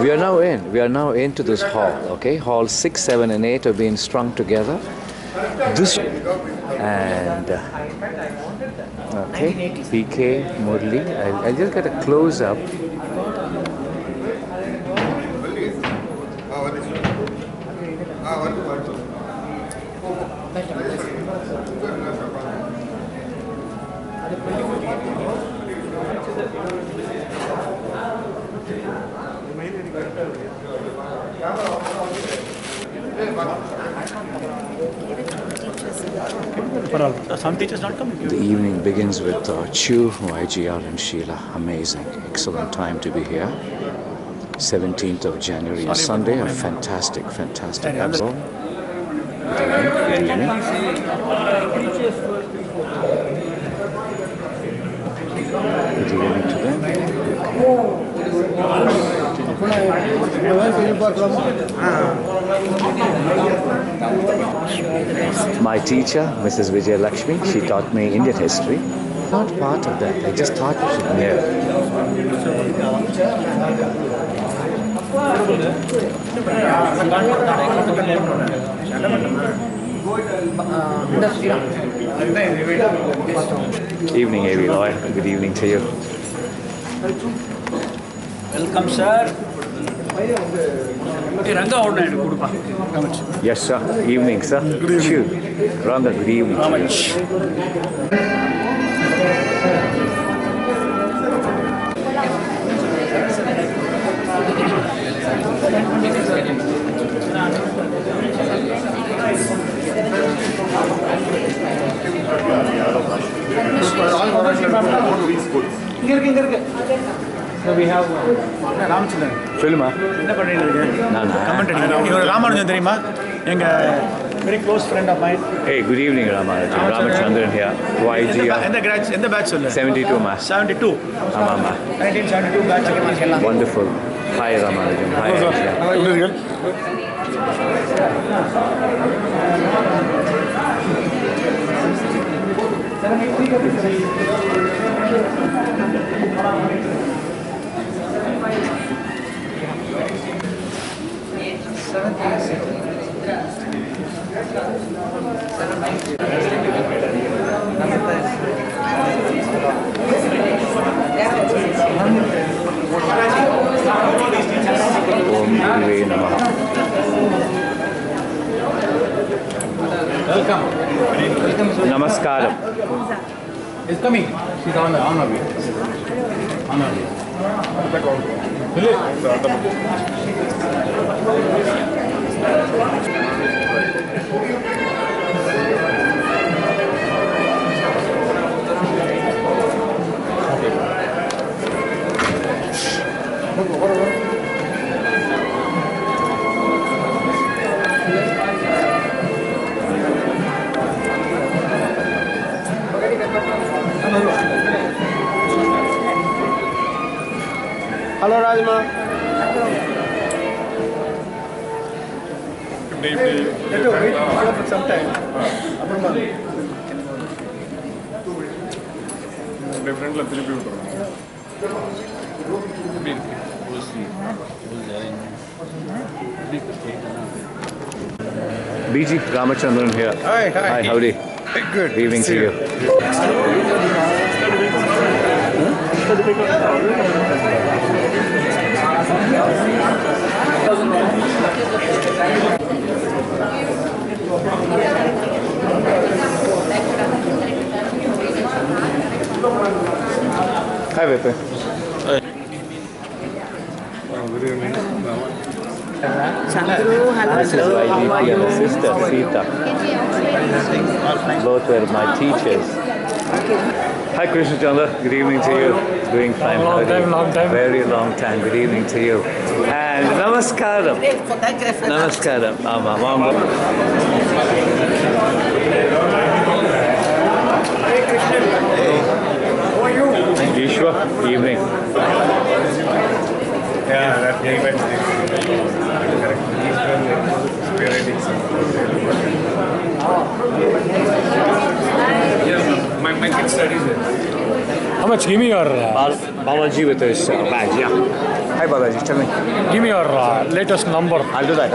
We are now into this hall. Okay, hall 6, 7, and 8 are being strung together. This and okay, PK Murli. I'll just get a close up. Some teachers not coming. The evening begins with Chu, YGR and Sheila. Amazing, excellent time to be here. 17th of January, Sunday, a fantastic episode. Good evening. Good evening to them. My teacher, Mrs Lakshmi, she taught me Indian history. Not part of that. I just thought you should know. Evening, Avi Roy. Good evening to you. Welcome, sir. Yes, sir. Evening, sir. Good evening. Ranga, good evening to you. So we have Ramchandran. Filma. Very close friend of mine. Hey, good evening, Ramanujan. Ramachandran here. YG. In the batch 72, ma. 72. 1972 batch. Wonderful. Hi, Ramanujan. Hi. Welcome. Namaskaram. He's coming. She's on her way. On her way. Hello, Rajamma. Good evening. Wait for some time. Different BG Ramachandran here. Hi. Hi, howdy. Good. Good evening to you. Hi, Vipin. Good evening. This is YGP and her sister, Sita. Both were my teachers. Hi, Krishna Chandra. Good evening to you. Doing fine. Long time. Very long time. Good evening to you. And namaskaram. Namaskaram. Ishwa, evening. Yeah, that event is correct. My kid studies it. How much? Give me your Balaji with his badge, yeah. Hi Balaji, tell me. give me your latest number. I'll do that.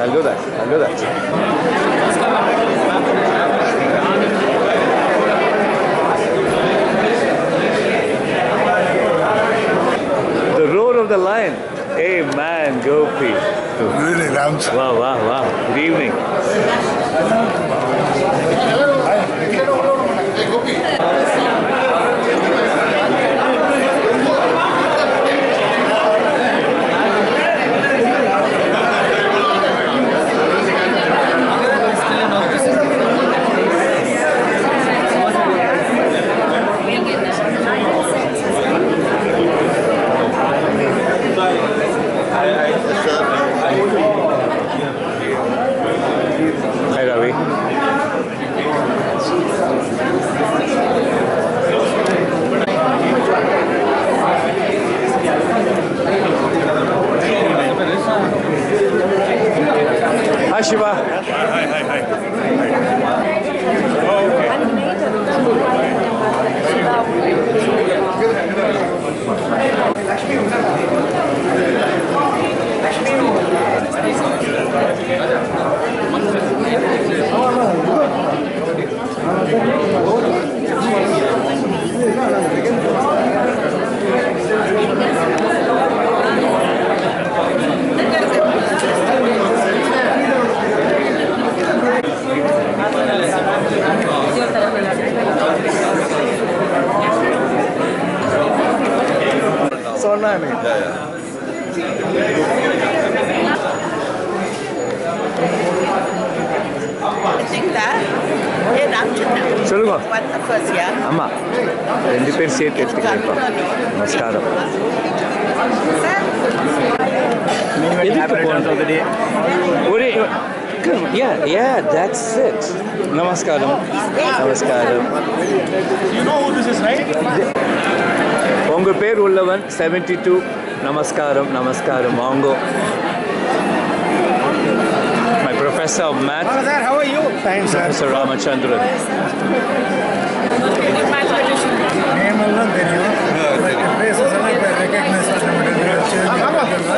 The roar of the lion. Hey man, Gopi. Really, Rams. Wow. Good evening. Hi Ravi. Hi Shiva. Hi. சொல்லுங்க What the first year? அம்மா ரெண்டு பேரும் சேர்த்து எடுத்துக்கிறேன் நமஸ்காரம் எதுக்கு போனது ஒரே yeah that's it நமஸ்காரம் You know who this is, right? உங்க பேர் உள்ளவன் 72 நமஸ்காரம் வாங்கோ my professor of math Sir, how are you? Fine, sir. Professor Ramachandran Name alone தெரியும். Faces எல்லாம் இப்ப recognize பண்ண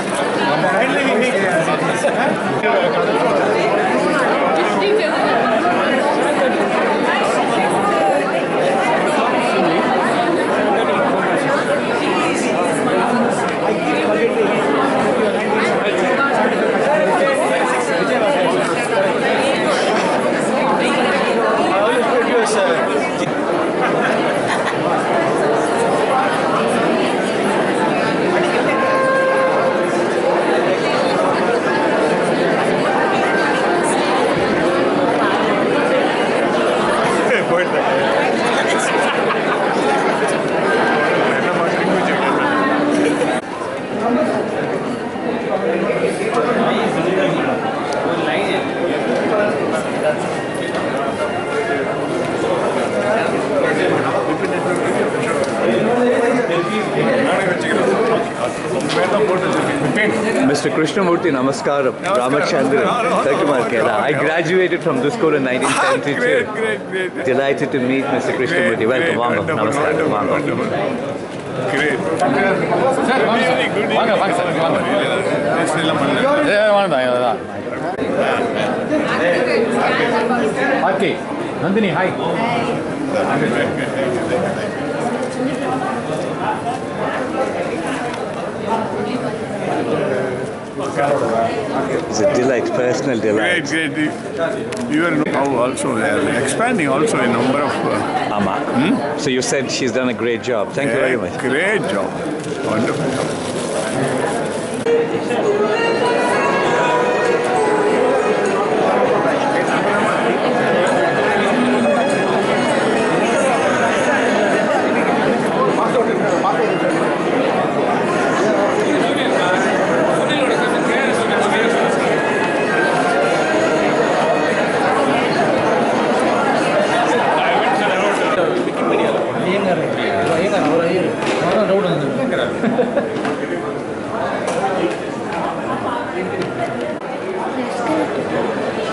Mr. Krishnamurthy, namaskaram. Ramachandran, Thakumarkela. I graduated from this school in 1972. Great. Delighted to meet Mr. Krishnamurthy. Welcome, Vango. Namaskaram, Vango. Great. Okay. Nandini, hi. It's a delight, personal delight. Great. You are now also expanding also a number of. Amma. So you said she's done a great job. Thank you very much. Great job. Wonderful job.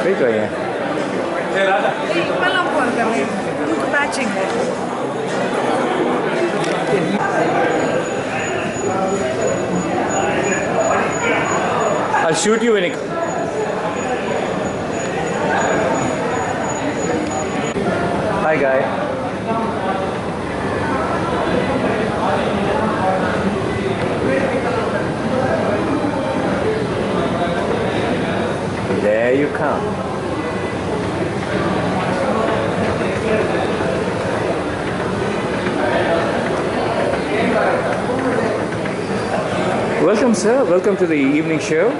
Great way, yeah. Muito matching. I'll shoot you when it... Hi, guy. There you come. Welcome, sir. Welcome to the evening show.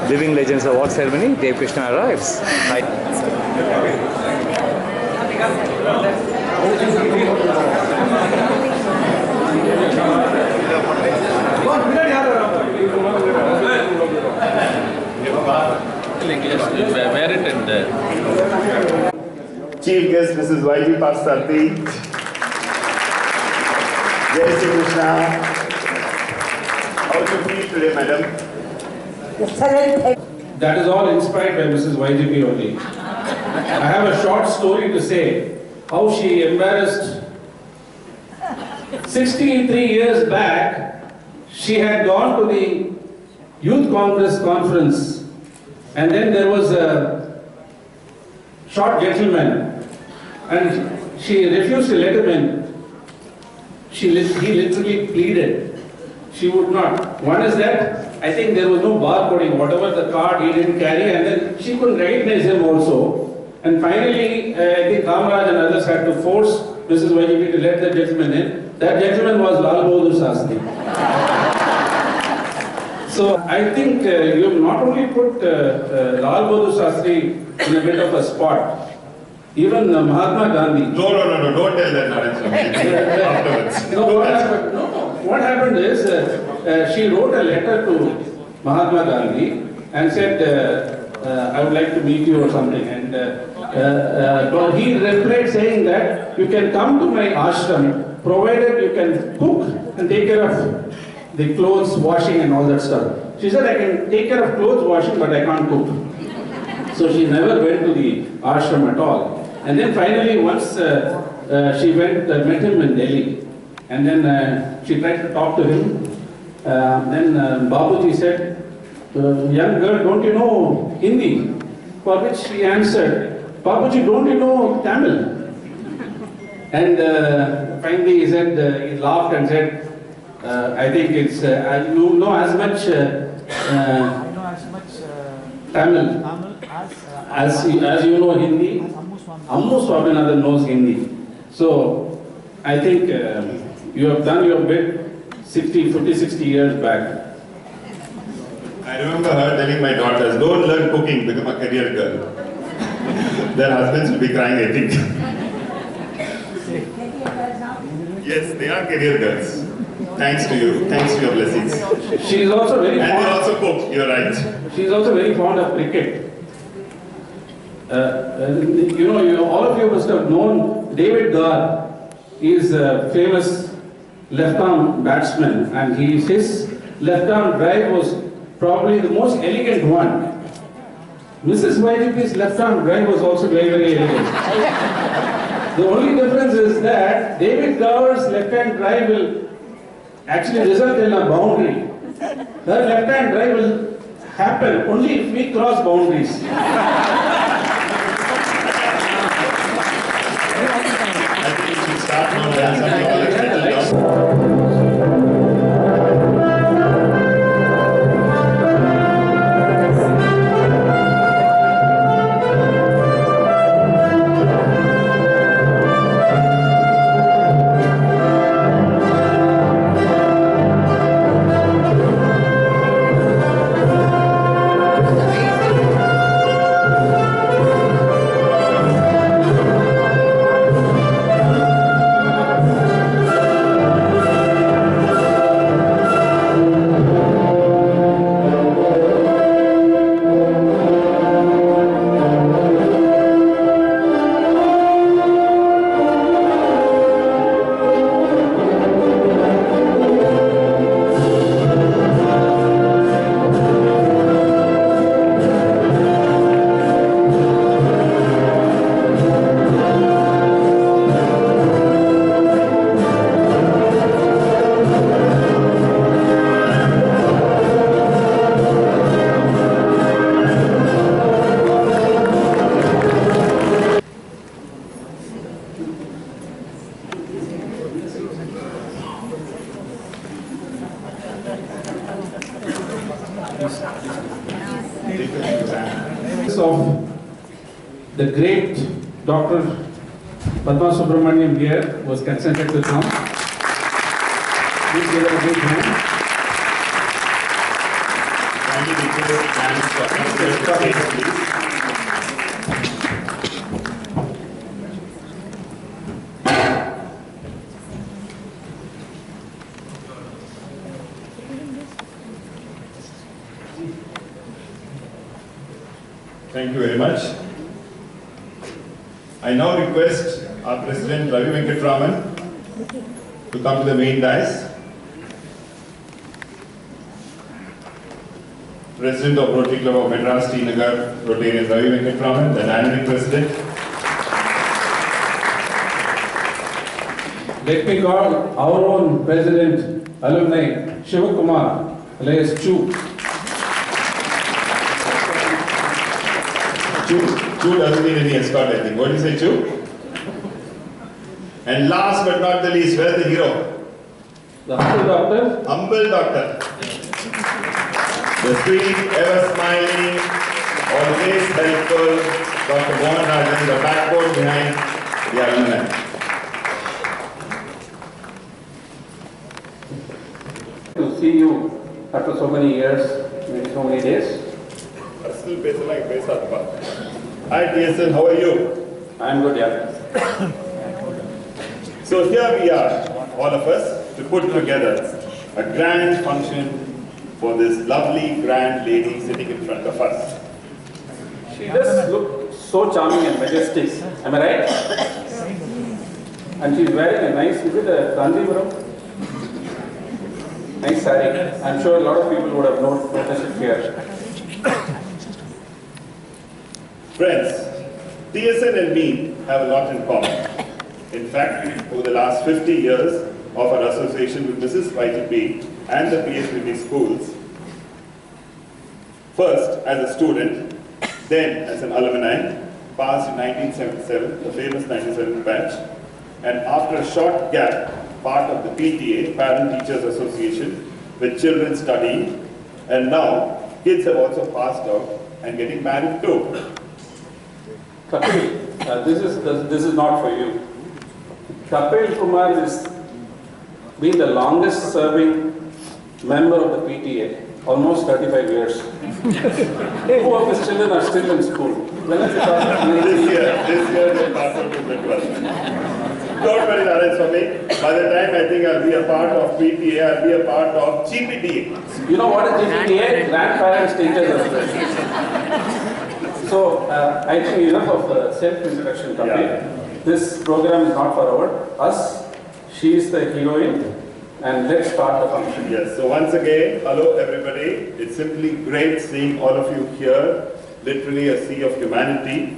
Living Legends Award Ceremony. Dev Krishna arrives. Hi. Chief guest Mrs YG Parthasarathy. Jai Shri Krishna. How do you feel today, madam? That is all inspired by Mrs YGP only. I have a short story to say how she embarrassed. 63 years back, she had gone to the Youth Congress conference, and then there was a short gentleman, and she refused to let him in. He literally pleaded. She would not. One is that I think there was no barcoding, whatever the card he didn't carry, and then she couldn't recognize him also. And finally, I think Kamaraj and others had to force Mrs YGP to let the gentleman in. That gentleman was Lal Bahadur Shastri. So I think you have not only put Lal Bahadur Shastri in a bit of a spot, even Mahatma Gandhi. No, don't tell that, Narendra. Afterwards. What happened is, she wrote a letter to Mahatma Gandhi and said, I would like to meet you or something. And he replied saying that you can come to my ashram provided you can cook and take care of the clothes washing and all that stuff. She said, I can take care of clothes washing, but I can't cook. So she never went to the ashram at all. And then finally, once she went, met him in Delhi. And then she tried to talk to him. Then Babuji said, young girl, don't you know Hindi? For which he answered, Babuji, don't you know Tamil? And finally he said, he laughed and said, I think it's, you know as much Tamil as you know Hindi. Ammu Swaminathan knows Hindi. So I think you have done your bit 50, 60 years back. I remember her telling my daughters, don't learn cooking, become a career girl. Their husbands will be crying, I think. Yes, they are career girls. Thanks to you. Thanks to your blessings. She is also very and fond. they also cook, you're right. She is also very fond of cricket. All of you must have known David Garr. He is a famous left-arm batsman, and his left-arm drive was probably the most elegant one. Mrs YGP's left-arm drive was also very, very elegant. The only difference is that David Garr's left-hand drive will actually result in a boundary. Her left-hand drive will happen only if we cross boundaries. I think we should start now and something all Of the great Dr. Padma Subramaniam here was consented to come. Please give her a big hand. Thank you very much. I now request our President Ravi Venkatraman to come to the main dais. President of Rotary Club of Madras, Srinagar, Rotarian Ravi Venkatraman, the dynamic president. Let me call our own President, Alumni, Shivakumar, alias Chu. Chu doesn't need any escort, I think. What do you say, Chu? And last but not the least, where's the hero? The humble doctor. Humble doctor. The sweet, ever smiling, always helpful Dr. Mohan Rajan, the backbone behind the alumni. To see you after so many years, maybe so many days. Hi TSN, how are you? I'm good, yeah. So here we are, all of us, to put together a grand function for this lovely grand lady sitting in front of us. She does look so charming and majestic, am I right? And she's wearing a nice, is it a Kanjivaram? Nice saree. I'm sure a lot of people would have noticed it here. Friends, TSN and me have a lot in common. In fact, over the last 50 years of our association with Mrs YGP and the PSBB schools, first as a student, then as an alumni, passed in 1977, the famous 97 batch, and after a short gap, part of the PTA, Parent Teachers Association, with children studying, and now kids have also passed out and getting married too. Kapil, this is not for you. Kapil Kumar has been the longest serving member of the PTA, almost 35 years. 2 of his children are still in school. When is it This year they pass out to the 12th. Don't worry, Narendra Swami. By the time I think I'll be a part of PTA, I'll be a part of GPTA. You know what is GPTA? Grandparents, Teachers Association. So, I think enough of self-introduction, Kapil. Yeah. This program is not for us. She is the heroine, and let's start the function. Yes, so once again, hello everybody. It's simply great seeing all of you here. Literally a sea of humanity.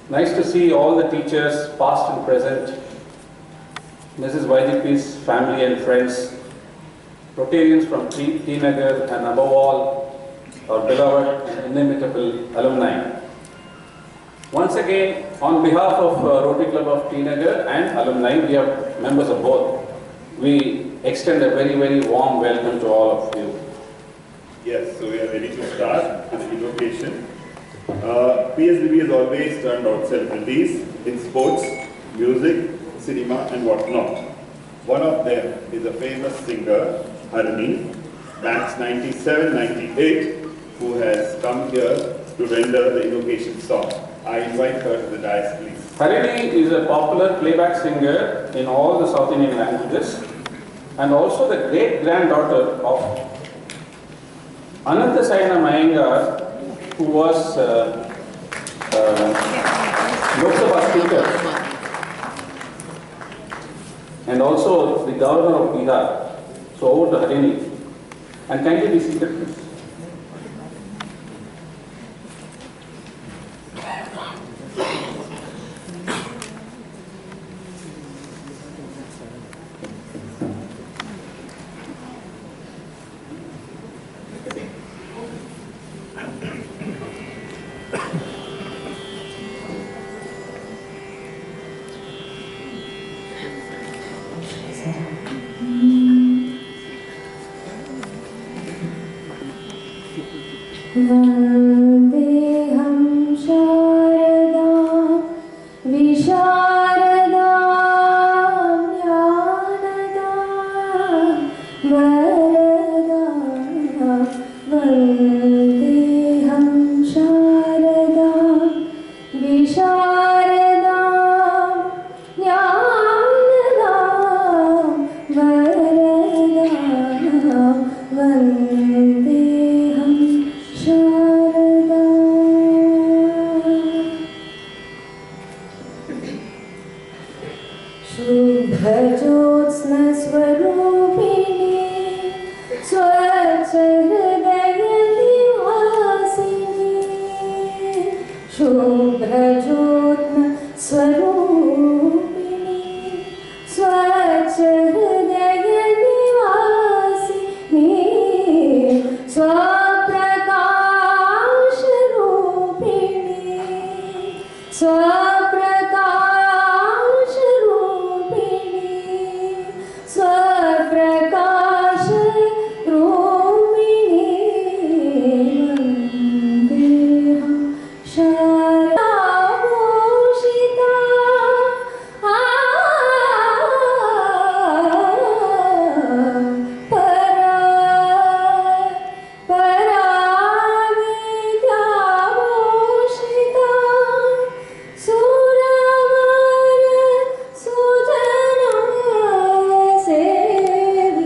Nice to see all the teachers, past and present, Mrs YGP's family and friends, Rotarians from T Nagar, and above all, our beloved and inimitable alumni. Once again, on behalf of Rotary Club of T Nagar and alumni, we are members of both. We extend a very, very warm welcome to all of you. Yes, so we are ready to start with the invocation. PSBB has always turned out celebrities in sports, music, cinema and whatnot. One of them is a famous singer, Harini, batch 97-98, who has come here to render the invocation song. I invite her to the dais, please. Harini is a popular playback singer in all the South Indian languages and also the great-granddaughter of Ananthasayana Mayengar, who was Lok Sabha Speaker and also the Governor of Bihar. So over to Harini. And kindly be seated, please. वन्देऽहं शारदा विशारदा ज्ञानदा वरदा वन्देऽहं शारदा विशारदा ज्ञानदा वरदा वन्देऽहं शारदा। शुभ्रज्योत्स्नस्वरूपिणी स्वच्छहृदयनिवासिनी शुभ्रज्योत्स्नस्वरूपिणी स्वच्छहृदयनिवासिनी स्वप्रकाशरूपिणी स्वप्रकाशरूपिणी स्वप्रकाशरूपिणी वन्देऽहं शारदाभूषिता पराविद्याभूषिता सुरवर सुजना सेविता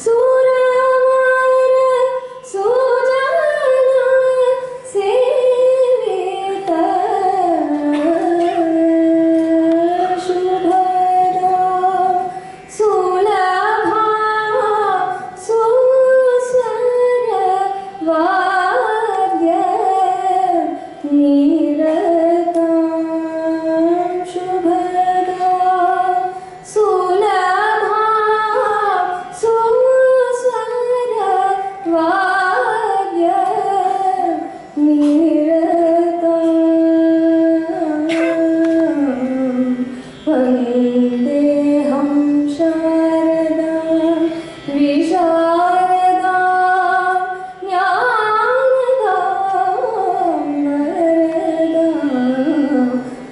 सुरवर सुजना सेविता शुभदा सुलभा सुस्वरवाद्य निरता शुभदा सुलभा सुस्वरवाद्य निरता वन्देऽहं शारदा विशारदा ज्ञानदा वरदा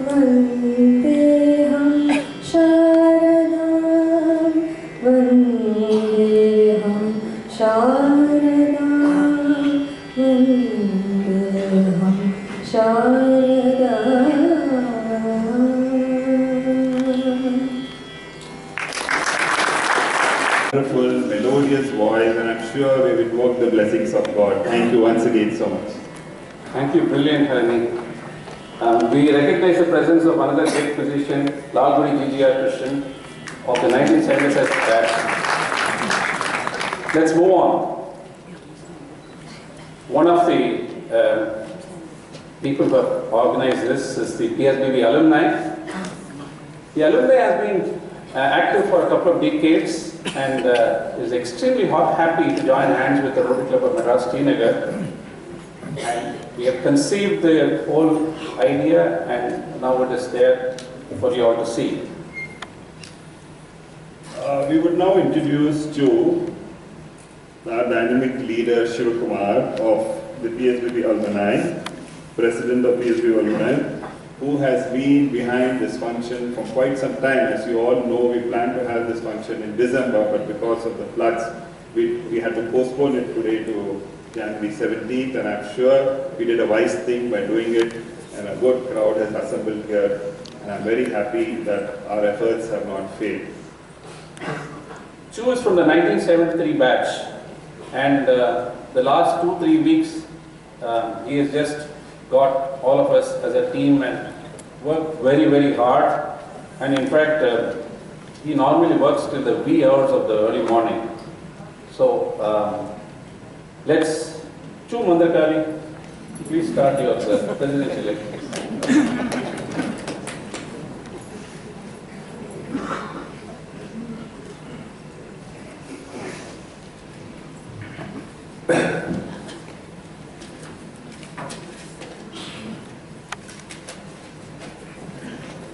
वन्देऽहं शारदा वन्देऽहं शारदा वन्देऽहं Sharda. Wonderful, melodious voice, and I'm sure we will invoke the blessings of God. Thank you once again so much. Thank you, brilliant, Harini. We recognize the presence of another great musician, Lalguri GGR Christian, of the 1970s as batch. Let's move on. One of the people who have organized this is the PSBB alumni. The alumni has been active for a couple of decades and is extremely happy to join hands with the Rotary Club of Madras, Srinagar. And we have conceived the whole idea and now it is there for you all to see. We would now introduce to our dynamic leader Shivakumar of the PSBB alumni, President of PSBB alumni, who has been behind this function for quite some time. As you all know, we planned to have this function in December, but because of the floods, we had to postpone it today to January 17th, and I'm sure we did a wise thing by doing it, and a good crowd has assembled here, and I'm very happy that our efforts have not failed. Chu is from the 1973 batch, and the last 2-3 weeks, he has just got all of us as a team and worked very, very hard. And in fact, he normally works till the wee hours of the early morning. So let's, Chu Mandakari, please start your presidential lecture.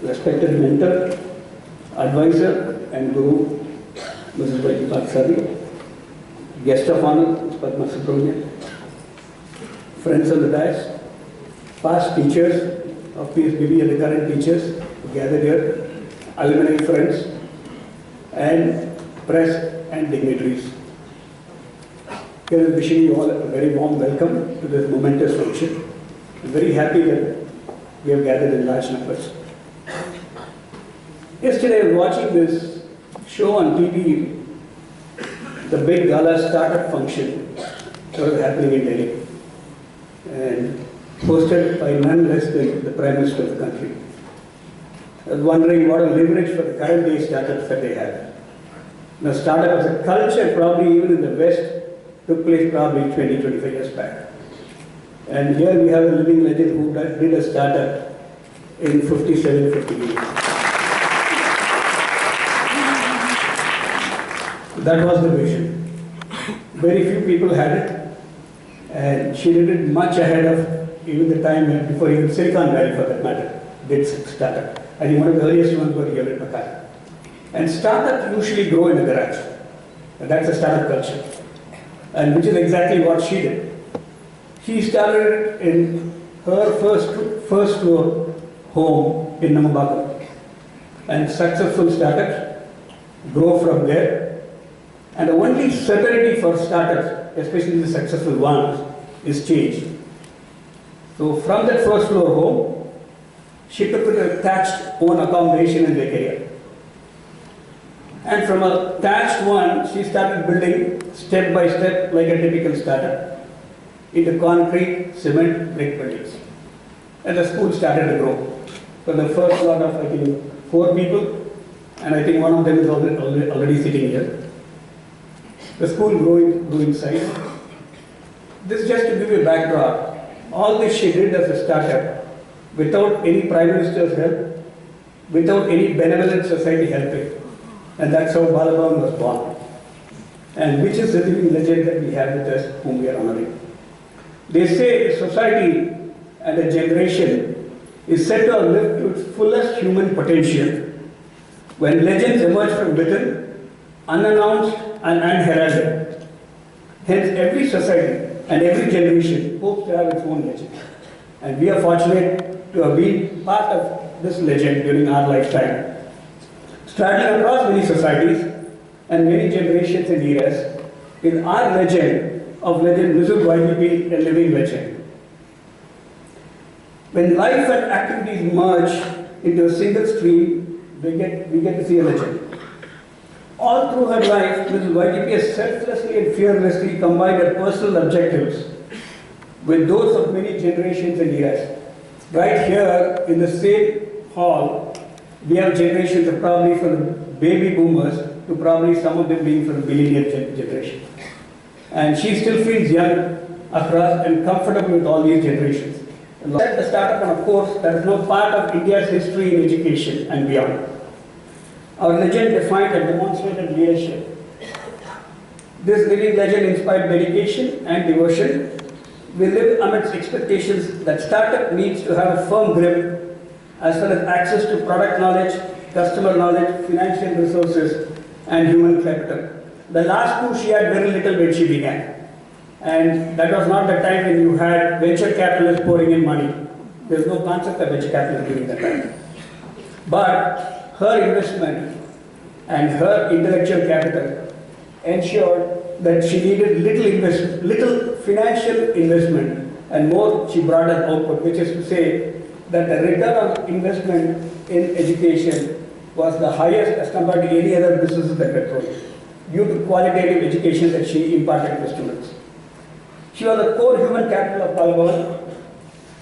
Respected mentor, advisor and guru, Mrs YG Parthasarathy, guest of honor, Ms. Padma Subramanian, friends on the dais, past teachers of PSBB and the current teachers who gathered here, alumni friends, and press and dignitaries. Here is wishing you all a very warm welcome to this momentous function. I'm very happy that we have gathered in large numbers. Yesterday I was watching this show on TV, the big gala startup function that was happening in Delhi, and hosted by none less than the Prime Minister of the country. I was wondering what a leverage for the current day startups that they have. Now, startup as a culture, probably even in the West, took place probably 20-25 years back. And here we have a living legend who did a startup in 57, 58. That was the vision. Very few people had it, and she did it much ahead of even the time before even Silicon Valley, for that matter, did startup. I think one of the earliest ones were here in Pakistan. And startups usually grow in a garage. And that's a startup culture. And which is exactly what she did. She started in her first floor home in Namambakam. And successful startups grow from there. And the only certainty for startups, especially the successful ones, is change. So from that first floor home, she took a thatched own accommodation in their career. And from a thatched one, she started building step by step, like a typical startup, into concrete, cement, brick buildings. And the school started to grow. So the first lot of, I think, 4 people, and I think one of them is already sitting here. The school grew in size. This just to give you a backdrop. All this she did as a startup, without any Prime Minister's help, without any benevolent society helping. And that's how Balabhavan was born. And which is the living legend that we have with us, whom we are honoring. They say society and a generation is said to have lived to its fullest human potential when legends emerge from within, unannounced and unheralded. Hence, every society and every generation hopes to have its own legend. And we are fortunate to have been part of this legend during our lifetime. Straddling across many societies and many generations and eras is our legend of legend Mrs YGP, a living legend. When life and activities merge into a single stream, we get to see a legend. All through her life, Mrs YGP has selflessly and fearlessly combined her personal objectives with those of many generations and eras. Right here in the same hall, we have generations of probably from the baby boomers to probably some of them being from the millennial generation. And she still feels young across and comfortable with all these generations. Set the startup on a course that is now part of India's history in education and beyond. Our legend defined and demonstrated leadership. This living legend inspired dedication and devotion. We live amidst expectations that startup needs to have a firm grip as well as access to product knowledge, customer knowledge, financial resources, and human capital. The last two she had very little when she began. And that was not the time when you had venture capitalists pouring in money. There was no concept of venture capitalists during that time. But her investment and her intellectual capital ensured that she needed little financial investment and more she brought as output, which is to say that the return on investment in education was the highest as compared to any other businesses that were growing, due to qualitative education that she imparted to students. She was the core human capital of Balabhavan.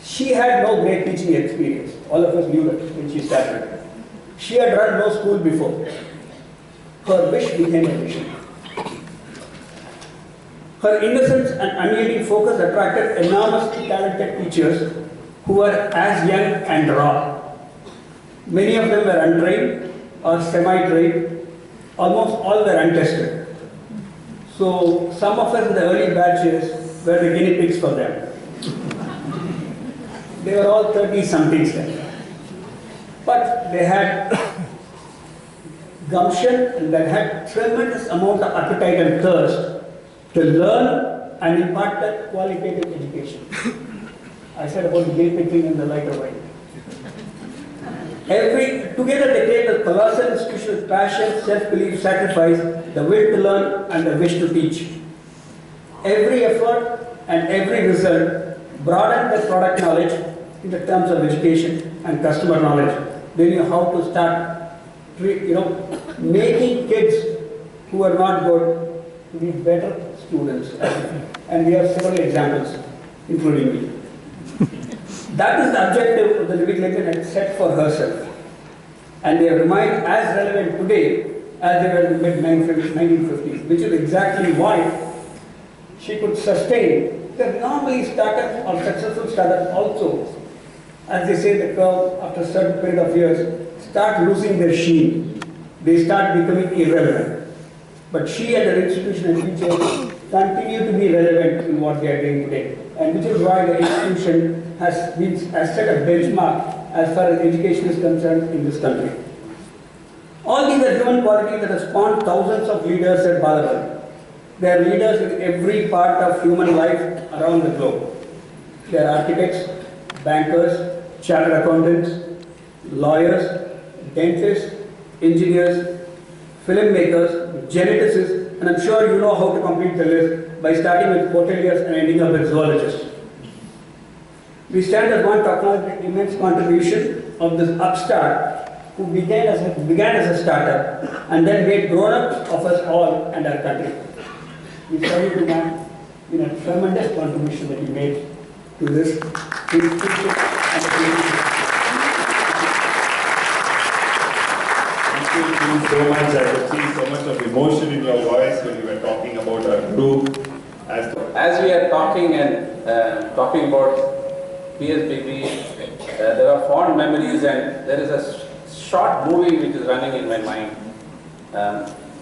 She had no great teaching experience. All of us knew that when she started. She had run no school before. Her wish became a vision. Her innocence and unyielding focus attracted enormously talented teachers who were as young and raw. Many of them were untrained or semi-trained. Almost all were untested. So some of us in the early batches were the guinea pigs for them. They were all 30-somethings then. But they had gumption and they had tremendous amount of appetite and thirst to learn and impart that qualitative education. I said about guilt picking in the lighter wine. Together they create a colossal institution with passion, self-belief, sacrifice, the will to learn and the wish to teach. Every effort and every result broaden the product knowledge in the terms of education and customer knowledge. They knew how to start, making kids who are not good to be better students. And we have several examples, including me. That is the objective of the Living Legend had set for herself. And they remain as relevant today as they were in the mid-1950s, which is exactly why she could sustain the normally startup or successful startup also, as they say, the curve after a certain period of years start losing their sheen. They start becoming irrelevant. But she and her institution and teachers continue to be relevant in what they are doing today. And which is why the institution has set a benchmark as far as education is concerned in this country. All these are human qualities that have spawned thousands of leaders at Balaban. They are leaders in every part of human life around the globe. They are architects, bankers, chartered accountants, lawyers, dentists, engineers, filmmakers, geneticists, and I'm sure you know how to complete the list by starting with hoteliers and ending up with zoologists. We stand as one to acknowledge the immense contribution of this upstart who began as a startup and then made grown-ups of us all and our country. We salute the man in a tremendous contribution that he made to this institution and the Thank you so much. I could see so much of emotion in your voice when you were talking about our group. As we are talking and talking about PSBB, there are fond memories, and there is a short movie which is running in my mind.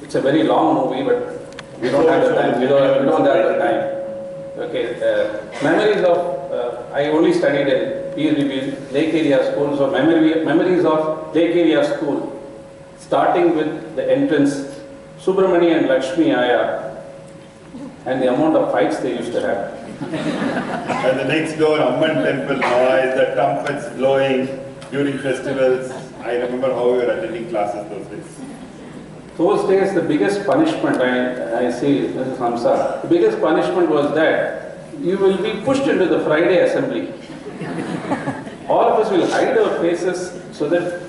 It's a very long movie, but we don't have the time. We don't have the time. Okay, memories of, I only studied in PSBB Lake Area School, so memories of Lake Area School, starting with the entrance, Subramani and Lakshmi Aya, and the amount of fights they used to have. And the next door Amman temple noise, the trumpets blowing during festivals. I remember how we were attending classes those days. Those days, the biggest punishment, I see, Mrs. Hamsa, the biggest punishment was that you will be pushed into the Friday assembly. All of us will hide our faces so that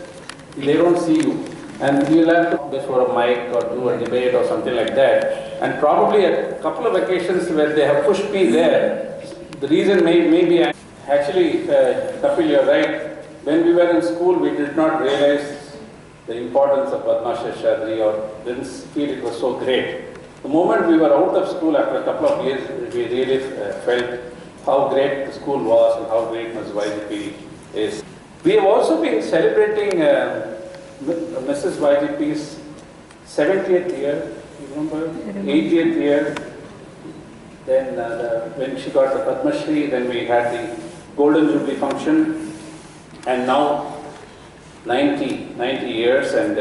they don't see you. And we will have to go before a mic or do a debate or something like that. And probably a couple of occasions where they have pushed me there, the reason may be, actually, Kapil, you're right. When we were in school, we did not realize the importance of Padma Sheshadri or didn't feel it was so great. The moment we were out of school after a couple of years, we really felt how great the school was and how great Mrs YGP is. We have also been celebrating Mrs YGP's 70th year, you remember? 80th year. Then when she got the Padma Shri, then we had the Golden Jubilee function. And now 90 years, and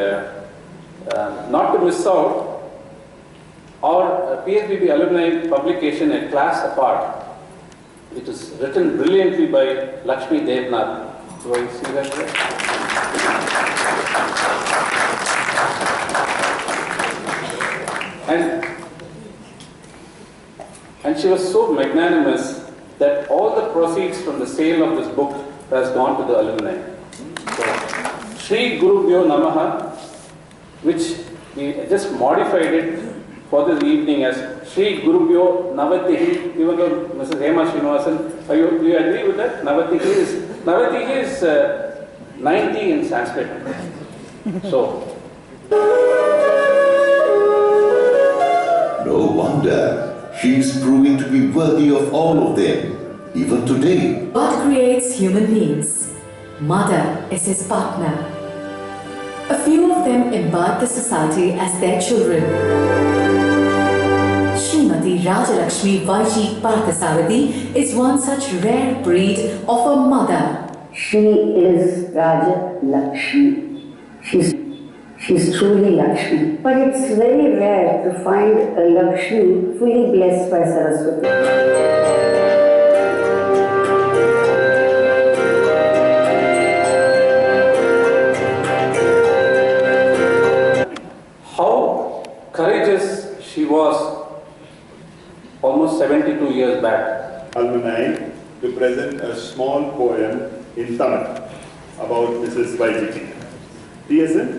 not to miss out, our PSBB alumni publication, A Class Apart, which is written brilliantly by Lakshmi Devnath. Do I see that there? And she was so magnanimous that all the proceeds from the sale of this book has gone to the alumni. So, Shri Gurubhyo Namaha, which we just modified it for this evening as Shri Gurubhyo Navatihi, even though Mrs. Hema Srinivasan, do you agree with that? Navatihi is 90 in Sanskrit. So, no wonder she is proving to be worthy of all of them, even today. God creates human beings. Mother is his partner. A few of them embody the society as their children. Srimati Rajalakshmi YG Parthasarathy is one such rare breed of a mother. She is Rajalakshmi. She's truly Lakshmi. But it's very rare to find a Lakshmi fully blessed by Saraswati. How courageous she was almost 72 years back. Alumni to present a small poem in Tamil about Mrs YGP. TSN,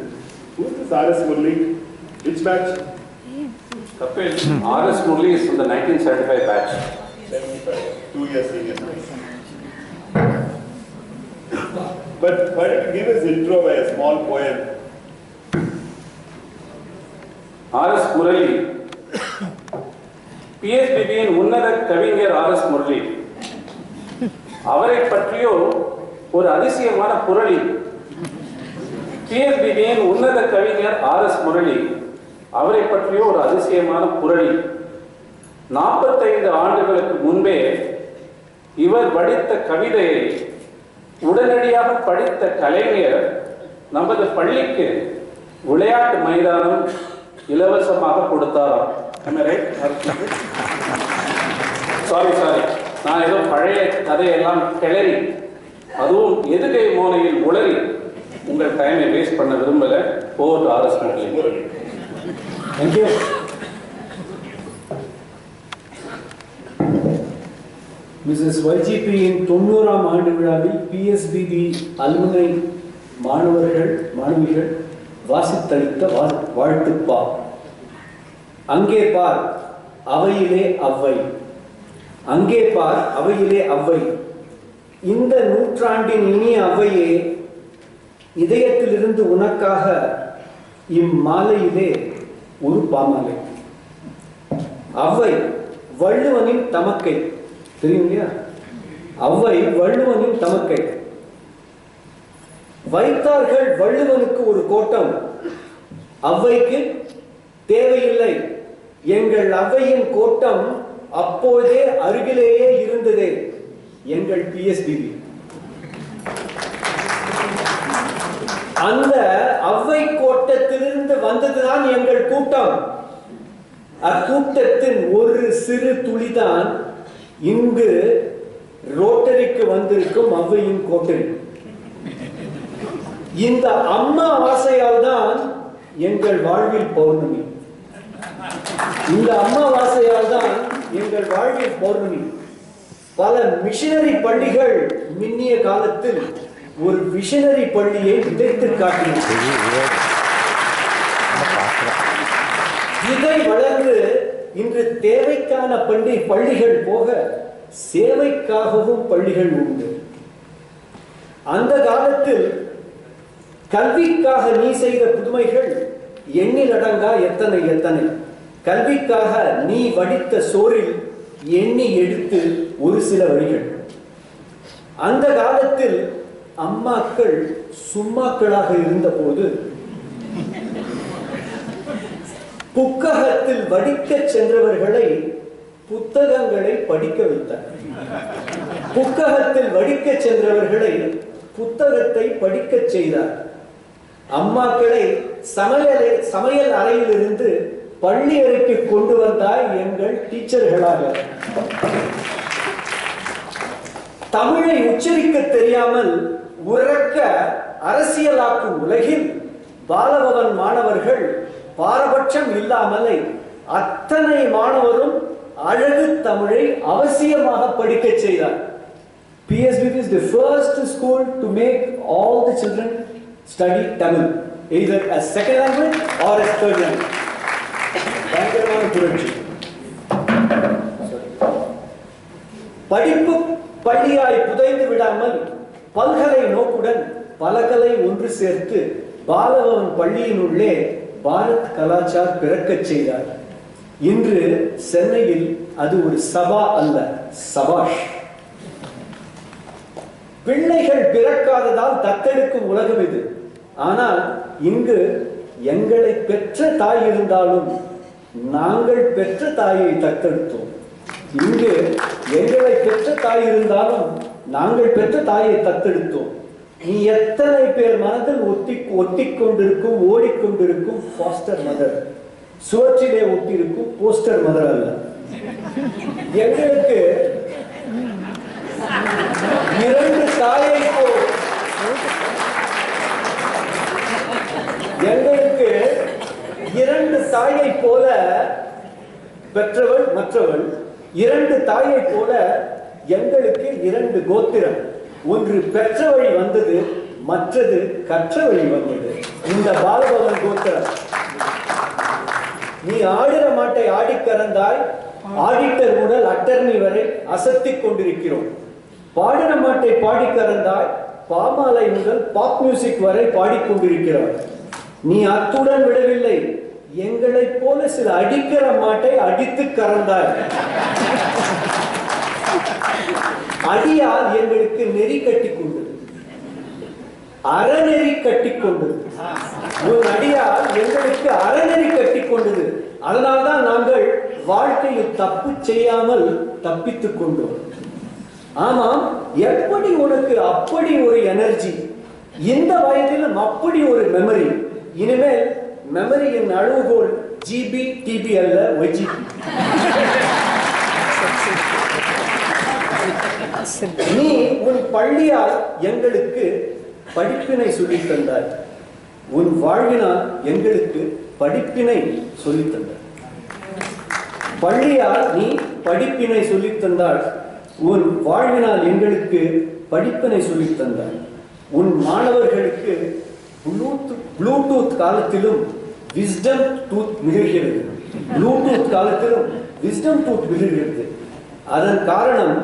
who is this R.S. Murli? Which batch? Kapil, R.S. Murli is from the 1975 batch. 75, 2 years senior. But why don't you give us intro by a small poem? R.S. Murli, PSBB-யின் உன்னத கவிஞர் R.S. Murli. அவரை பற்றியோ ஒரு அதிசயமான புரளி. PSBB-யின் உன்னத கவிஞர் R.S. Murli. அவரை பற்றியோ ஒரு அதிசயமான புரளி. 45 ஆண்டுகளுக்கு முன்பே இவர் படித்த கவிதையை உடனடியாக படித்த கலைஞர் நமது பள்ளிக்கு விளையாட்டு மைதானம் இலவசமாக கொடுத்தாராம். சாரி நான் ஏதோ பழைய கதையெல்லாம் கிளறி அதுவும் எதுகை மோனையில் உளறி உங்கள் டைமை வேஸ்ட் பண்ண விரும்பல. Over to R.S. Murli. Thank you. Mrs YGP in 90ஆம் ஆண்டு விழாவில் PSBB அலுமினை மாணவிகள் வாசித்தளித்த வாழ்த்துப்பா. அங்கே பார் அவையிலே அவ்வை, அங்கே பார் அவையிலே அவ்வை, இந்த நூற்றாண்டின் இனிய அவ்வையே, இதயத்திலிருந்து உனக்காக இம்மாலையிலே ஒரு பாமாலை. அவ்வை வள்ளுவனின் தமக்கை, தெரியும் இல்லையா? அவ்வை வள்ளுவனின் தமக்கை. வைத்தார்கள் வள்ளுவனுக்கு ஒரு கோட்டம், அவ்வைக்கு தேவையில்லை. எங்கள் அவ்வையின் கோட்டம் அப்போதே அருகிலேயே இருந்ததே. எங்கள் PSBB. அந்த அவ்வை கோட்டத்திலிருந்து வந்ததுதான் எங்கள் கூட்டம். அக்கூட்டத்தின் ஒரு சிறு துளிதான் இங்கு ரோட்டரிக்கு வந்திருக்கும் அவ்வையின் கோட்டரி. இந்த அம்மா ஆசையால் தான் எங்கள் வாழ்வில் பௌர்ணமி. இந்த அம்மா ஆசையால் தான் எங்கள் வாழ்வில் பௌர்ணமி. பல மிஷனரி பள்ளிகள் மின்னிய காலத்தில் ஒரு விஷனரி பள்ளியை விதைத்து காட்டினது. இதை வளர்ந்து இன்று தேவைக்கான பள்ளிகள் போக சேவைக்காகவும் பள்ளிகள் உண்டு. அந்த காலத்தில் கல்விக்காக நீ செய்த புதுமைகள் எண்ணில் அடங்கா எத்தனை எத்தனை. கல்விக்காக நீ வடித்த சோறில் எண்ணி எடுத்து ஒரு சில வரிகள். அந்த காலத்தில் அம்மாக்கள் சும்மாக்களாக இருந்தபோது புத்தகத்தில் வடிக்க சென்றவர்களை புத்தகங்களை படிக்க வைத்தார். புத்தகத்தில் வடிக்க சென்றவர்களை புத்தகத்தை படிக்க செய்தார். அம்மாக்களை சமையல் அறையிலிருந்து பள்ளி அறைக்கு கொண்டு வந்தாய் எங்கள் டீச்சர்களாக. தமிழை உச்சரிக்க தெரியாமல் உறக்க அரசியலாக்கும் உலகில் பாலபவன் மாணவர்கள் பாரபட்சம் இல்லாமலை அத்தனை மாணவரும் அழகு தமிழை அவசியமாக படிக்க செய்தார். PSBB is the first school to make all the children study Tamil, either as second language or as third language. பயங்கரமான புரட்சி. படிப்பு பள்ளியாய் புதைந்து விடாமல் பல்கலை நோக்குடன் பலகலை ஒன்று சேர்த்து பாலபவன் பள்ளியினுள்ளே பாரத் கலாச்சார் பிறக்கச் செய்தார். இன்று சென்னையில் அது ஒரு சபா அல்ல, சபாஷ். பிள்ளைகள் பிறக்காததால் தத்தெடுக்கும் உலகம் இது. ஆனால் இங்கு எங்களை பெற்ற தாய் இருந்தாலும் நாங்கள் பெற்ற தாயை தத்தெடுத்தோம். இங்கு எங்களை பெற்ற தாய் இருந்தாலும் நாங்கள் பெற்ற தாயை தத்தெடுத்தோம். நீ எத்தனை பேர் மனதில் ஒட்டிக்கொண்டிருக்கும் ஓடிக்கொண்டிருக்கும் ஃபாஸ்டர் மதர், சுவற்றிலே ஒட்டியிருக்கும் போஸ்டர் மதர் அல்ல. எங்களுக்கு இரண்டு தாயை போல், எங்களுக்கு இரண்டு தாயை போல பெற்றவள் மற்றவள், இரண்டு தாயை போல எங்களுக்கு இரண்டு கோத்திரம். ஒன்று பெற்ற வழி வந்தது, மற்றது கற்ற வழி வந்தது. இந்த பாலபவன் கோத்திரம். நீ ஆடுற மாட்டை ஆடி கறந்தாய், ஆடிட்டர் முதல் அட்டர்னி வரை அசத்திக் கொண்டிருக்கிறோம். பாடின மாட்டை பாடி கறந்தாய், பாமாலை முதல் பாப் மியூசிக் வரை பாடிக்கொண்டிருக்கிறார். நீ அத்துடன் விடவில்லை, எங்களைப் போல சில அடிக்கிற மாட்டை அடித்து கறந்தாய். அடியால் எங்களுக்கு நெறி கட்டி கொண்டது, அறநெறி கட்டி கொண்டது. உன் அடியால் எங்களுக்கு அறநெறி கட்டி கொண்டது. அதனால்தான் நாங்கள் வாழ்க்கையில் தப்பு செய்யாமல் தப்பித்துக் கொண்டோம். ஆமாம், எப்படி உனக்கு அப்படி ஒரு எனர்ஜி, இந்த வயதிலும் அப்படி ஒரு மெமரி? இனிமேல் மெமரியின் அளவுகோல் ஜிபி டிபி அல்ல, YGP. நீ உன் பள்ளியால் எங்களுக்கு படிப்பினை சொல்லித் தந்தாய், உன் வாழ்வினால் எங்களுக்கு படிப்பினை சொல்லித் தந்தாய். பள்ளியால் நீ படிப்பினை சொல்லித் தந்தாள், உன் வாழ்வினால் எங்களுக்கு படிப்பினை சொல்லித் தந்தாய். உன் மாணவர்களுக்கு ப்ளூடூத் காலத்திலும் விஸ்டம் டூத் மிகுகிறது, ப்ளூடூத் காலத்திலும் விஸ்டம் டூத் மிகுகிறது. அதன் காரணம்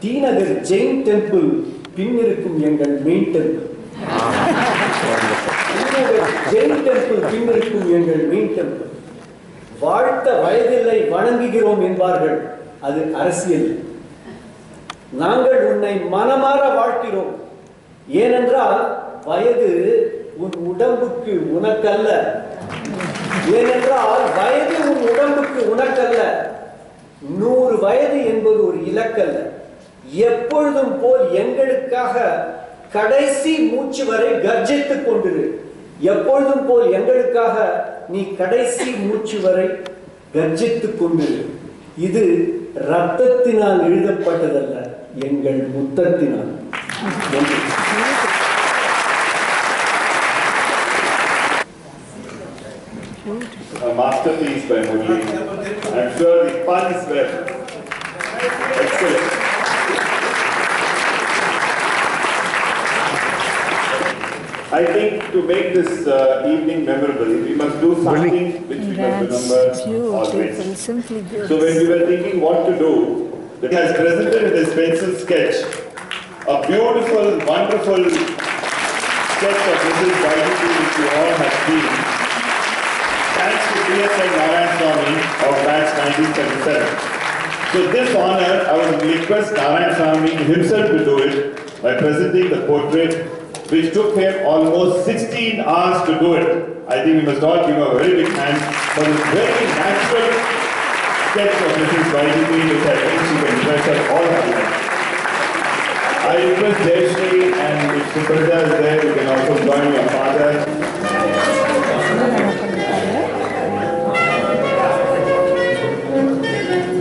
டி நகர் ஜெயின் டெம்பிள் பின் இருக்கும் எங்கள் மெயின் டெம்பிள். ஜெயின் டெம்பிள் பின் இருக்கும் எங்கள் மெயின் டெம்பிள். வாழ்த்த வயதில்லை வணங்குகிறோம் என்பார்கள், அது அரசியல். நாங்கள் உன்னை மனமாற வாழ்க்கிறோம். ஏனென்றால் வயது உன் உடம்புக்கு உனக்கல்ல. ஏனென்றால் வயது உன் உடம்புக்கு உனக்கல்ல. 100 வயது என்பது ஒரு இலக்கல்ல. எப்பொழுதும் போல் எங்களுக்காக கடைசி மூச்சு வரை கர்ஜித்துக் கொண்டிரு. எப்பொழுதும் போல் எங்களுக்காக நீ கடைசி மூச்சு வரை கர்ஜித்துக் கொண்டிரு. இது ரத்தத்தினால் எழுதப்பட்டதல்ல, எங்கள் முத்தத்தினால். A masterpiece by Murli. I'm sure the puns were excellent. I think to make this evening memorable, we must do something which we must remember always. So when we were thinking what to do, it has presented in this pencil sketch a beautiful, wonderful sketch of Mrs YGP which you all have seen. Thanks to PSI Narayan of batch 1937. So this honor, I would request Narayan himself to do it by presenting the portrait, which took him almost 16 hours to do it. I think we must all give a very big hand for this very natural sketch of Mrs YGP, which I think she can treasure all her life. I request Rashmi, and if Suprada is there, you can also join your father.